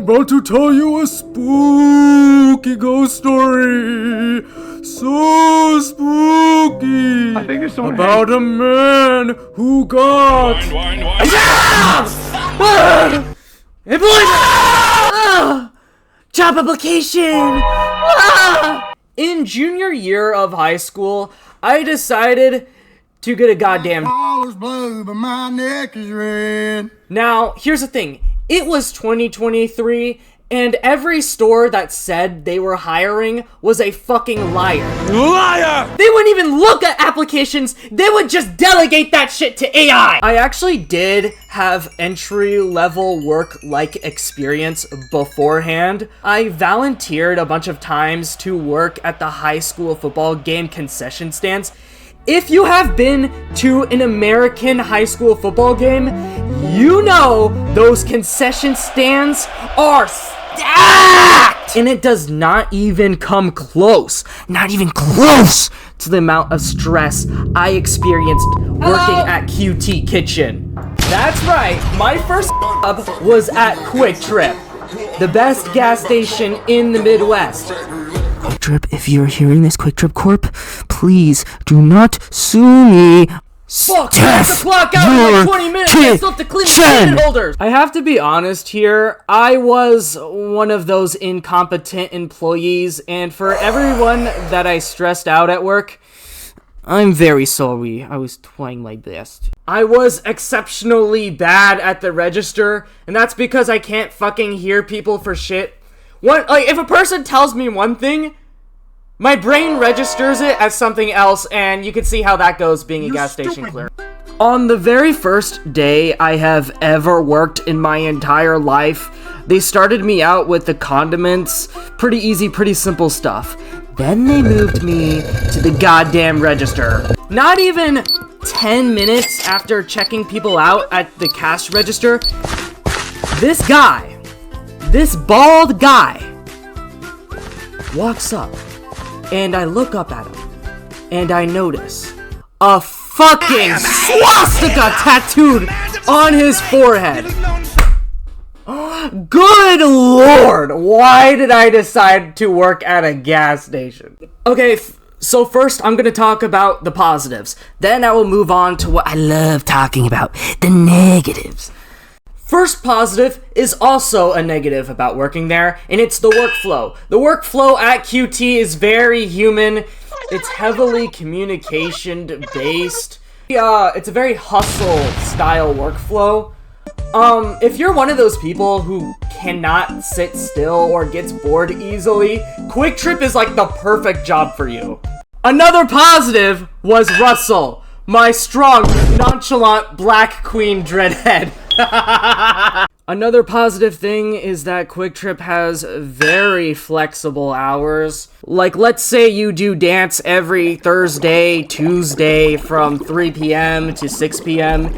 about to tell you a spooky ghost story. So spooky. I think there's someone about a man who got... Wind. Hey, boys! Job application! In junior year of high school, I decided to get a goddamn... All is blue, but my neck is red. Now, here's the thing. It was 2023, and every store that said they were hiring was a fucking liar. Liar! They wouldn't even look at applications, they would just delegate that shit to AI! I actually did have entry-level work-like experience beforehand. I volunteered a bunch of times to work at the high school football game concession stands. If you have been to an American high school football game, you know those concession stands are stacked! And it does not even come close, not even close to the amount of stress I experienced working at QT Kitchen. That's right, my first job was at Quick Trip, the best gas station in the Midwest. Quick Trip, if you're hearing this, Quick Trip Corp, please do not sue me. Fuck, I have to clock out in like 20 minutes. I still have to clean the ticket holders. I have to be honest here. I was one of those incompetent employees, and for everyone that I stressed out at work, I'm very sorry. I was trying my best. I was exceptionally bad at the register, and that's because I can't fucking hear people for shit. If a person tells me one thing, my brain registers it as something else, and you can see how that goes being a gas station clerk. On the very first day I have ever worked in my entire life, they started me out with the condiments, pretty easy, pretty simple stuff. Then they moved me to the goddamn register. Not even 10 minutes after checking people out at the cash register, this bald guy walks up, and I look up at him, and I notice a fucking swastika tattooed on his forehead. Good lord, why did I decide to work at a gas station? Okay, so first I'm gonna talk about the positives. Then I will move on to what I love talking about, the negatives. First positive is also a negative about working there, and it's the workflow. The workflow at QT is very human. It's heavily communication-based. It's a very hustle-style workflow. If you're one of those people who cannot sit still or gets bored easily, Quick Trip is like the perfect job for you. Another positive was Russell, my strong, nonchalant black queen dreadhead. Another positive thing is that Quick Trip has very flexible hours. Like, let's say you do dance every Thursday, Tuesday from 3 p.m. to 6 p.m.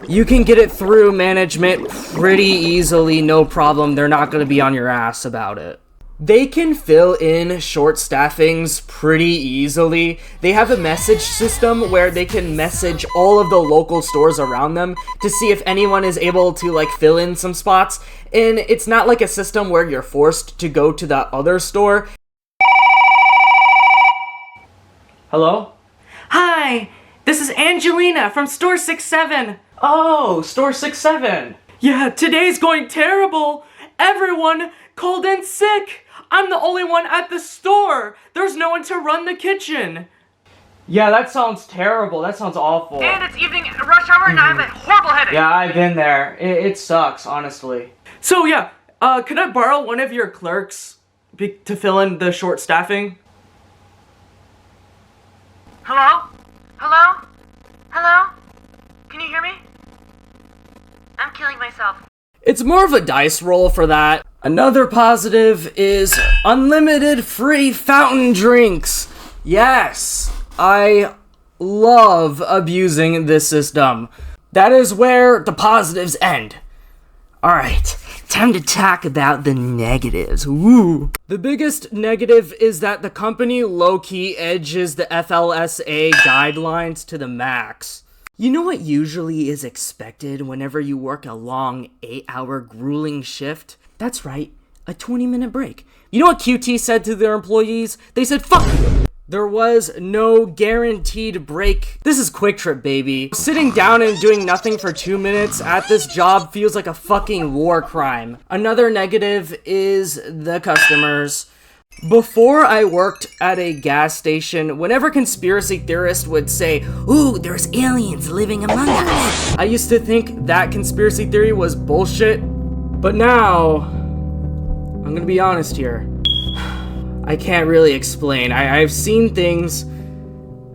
You can get it through management pretty easily, no problem. They're not going to be on your ass about it. They can fill in short staffings pretty easily. They have a message system where they can message all of the local stores around them to see if anyone is able to like fill in some spots. And it's not like a system where you're forced to go to the other store. Hello? Hi, this is Angelina from Store 67. Oh, Store 67. Yeah, today's going terrible. Everyone called in sick. I'm the only one at the store. There's no one to run the kitchen. Yeah, that sounds terrible. That sounds awful. And it's evening rush hour and I have a horrible headache. Yeah, I've been there. It sucks, honestly. So yeah, could I borrow one of your clerks to fill in the short staffing? Hello? Hello? Hello? Can you hear me? I'm killing myself. It's more of a dice roll for that. Another positive is unlimited free fountain drinks. Yes, I love abusing this system. That is where the positives end. Alright, time to talk about the negatives. Woo! The biggest negative is that the company low-key edges the FLSA guidelines to the max. You know what usually is expected whenever you work a long 8-hour grueling shift? That's right, a 20-minute break. You know what QT said to their employees? They said, fuck you. There was no guaranteed break. This is Quick Trip, baby. Sitting down and doing nothing for 2 minutes at this job feels like a fucking war crime. Another negative is the customers. Before I worked at a gas station, whenever conspiracy theorists would say, ooh, there's aliens living among us, I used to think that conspiracy theory was bullshit. But now, I'm gonna be honest here. I can't really explain. I've seen things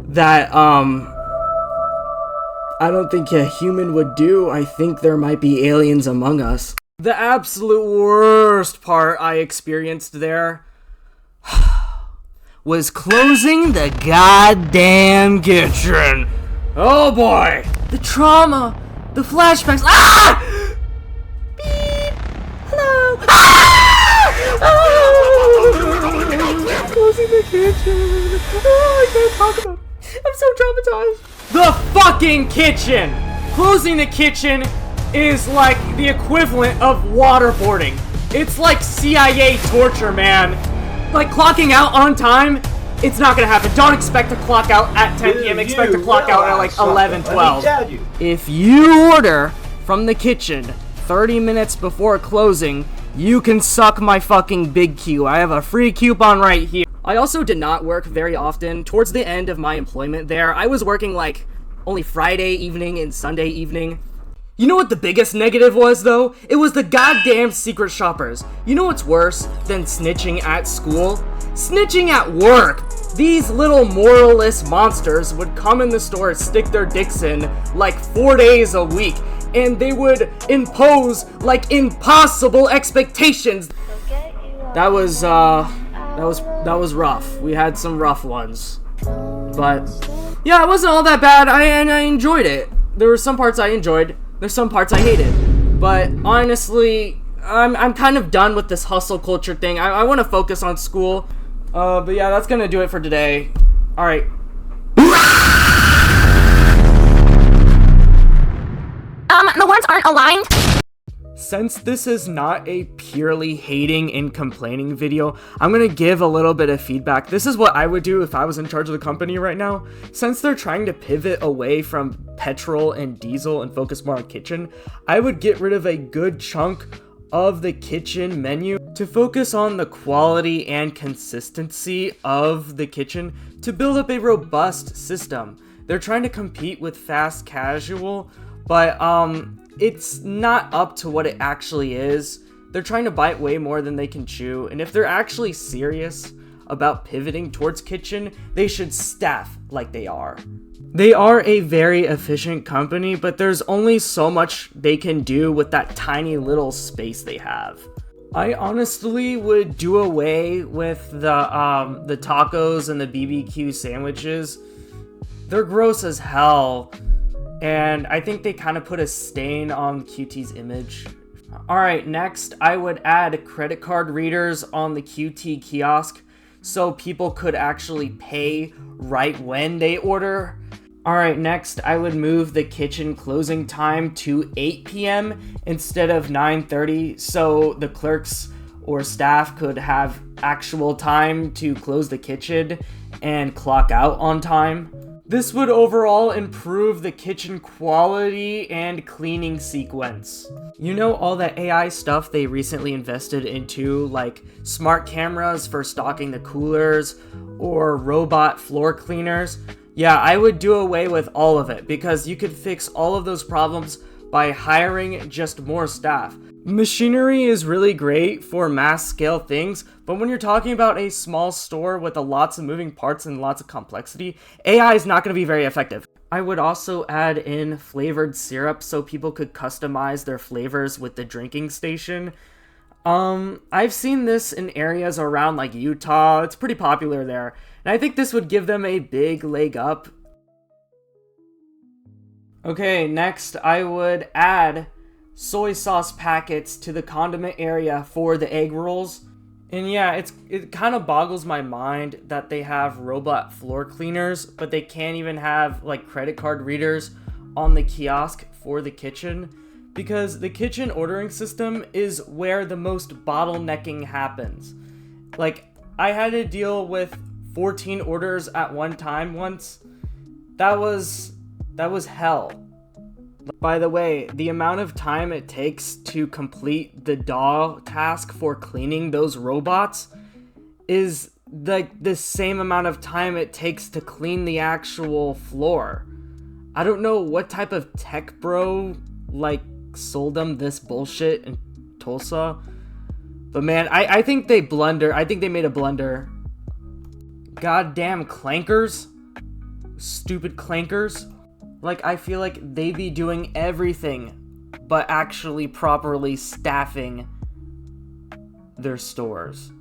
that, I don't think a human would do. I think there might be aliens among us. The absolute worst part I experienced there was closing the goddamn kitchen. Oh boy! The trauma! The flashbacks. Ah! Beep! Hello! Ah! Oh! Closing the kitchen. Oh, I can't talk about it. I'm so traumatized. The fucking kitchen! Closing the kitchen is like the equivalent of waterboarding. It's like CIA torture, man. Like clocking out on time, it's not gonna happen. Don't expect to clock out at 10 p.m. Expect to clock out at like 11, 12. If you order from the kitchen 30 minutes before closing, you can suck my fucking big Q. I have a free coupon right here. I also did not work very often. Towards the end of my employment there, I was working like only Friday evening and Sunday evening. You know what the biggest negative was, though? It was the goddamn secret shoppers. You know what's worse than snitching at school? Snitching at work! These little moralless monsters would come in the store, stick their dicks in like 4 days a week, and they would impose like impossible expectations. That was rough. We had some rough ones. But yeah, it wasn't all that bad. I enjoyed it. There were some parts I enjoyed. There's some parts I hated, but honestly, I'm kind of done with this hustle culture thing. I want to focus on school, but yeah, that's gonna do it for today. All right. The words aren't aligned. Since this is not a purely hating and complaining video, I'm gonna give a little bit of feedback. This is what I would do if I was in charge of the company right now. Since they're trying to pivot away from petrol and diesel and focus more on kitchen, I would get rid of a good chunk of the kitchen menu to focus on the quality and consistency of the kitchen to build up a robust system. They're trying to compete with fast casual, but it's not up to what it actually is. They're trying to bite way more than they can chew, and if they're actually serious about pivoting towards kitchen, they should staff like they are. They are a very efficient company, but there's only so much they can do with that tiny little space they have. I honestly would do away with the tacos and the BBQ sandwiches. They're gross as hell. And I think they kind of put a stain on QT's image. Alright, next, I would add credit card readers on the QT kiosk so people could actually pay right when they order. Alright, next, I would move the kitchen closing time to 8 p.m. instead of 9:30 so the clerks or staff could have actual time to close the kitchen and clock out on time. This would overall improve the kitchen quality and cleaning sequence. You know all that AI stuff they recently invested into, like smart cameras for stocking the coolers or robot floor cleaners? Yeah, I would do away with all of it because you could fix all of those problems by hiring just more staff. Machinery is really great for mass scale things, but when you're talking about a small store with lots of moving parts and lots of complexity, AI is not going to be very effective. I would also add in flavored syrup so people could customize their flavors with the drinking station. I've seen this in areas around like Utah. It's pretty popular there, and I think this would give them a big leg up. Okay, next I would add soy sauce packets to the condiment area for the egg rolls. And yeah, it kind of boggles my mind that they have robot floor cleaners, but they can't even have like credit card readers on the kiosk for the kitchen. because the kitchen ordering system is where the most bottlenecking happens. Like, I had to deal with 14 orders at one time once. That was hell. By the way, the amount of time it takes to complete the DAW task for cleaning those robots is like the same amount of time it takes to clean the actual floor. I don't know what type of tech bro like sold them this bullshit in Tulsa, but man, I think they blunder. I think they made a blunder. Goddamn clankers. Stupid clankers. Like, I feel like they be doing everything but actually properly staffing their stores.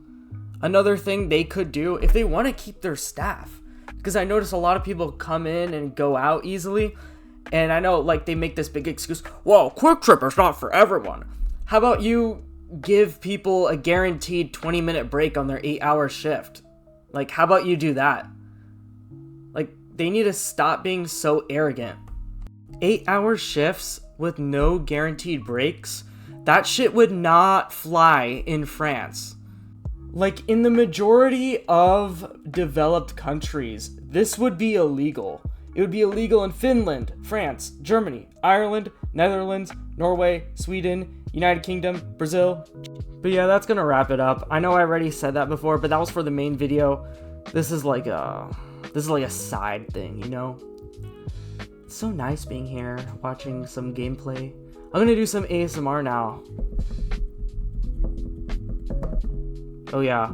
Another thing they could do, if they want to keep their staff, because I notice a lot of people come in and go out easily, and I know, like, they make this big excuse, well, Quick Trip is not for everyone. How about you give people a guaranteed 20-minute break on their 8-hour shift? Like, how about you do that? Like, they need to stop being so arrogant. 8-hour shifts with no guaranteed breaks? That shit would not fly in France. Like, in the majority of developed countries, this would be illegal. It would be illegal in Finland, France, Germany, Ireland, Netherlands, Norway, Sweden, United Kingdom, Brazil. But yeah, that's gonna wrap it up. I know I already said that before, but that was for the main video. This is like a side thing, you know? It's so nice being here, watching some gameplay. I'm gonna do some ASMR now. Oh yeah,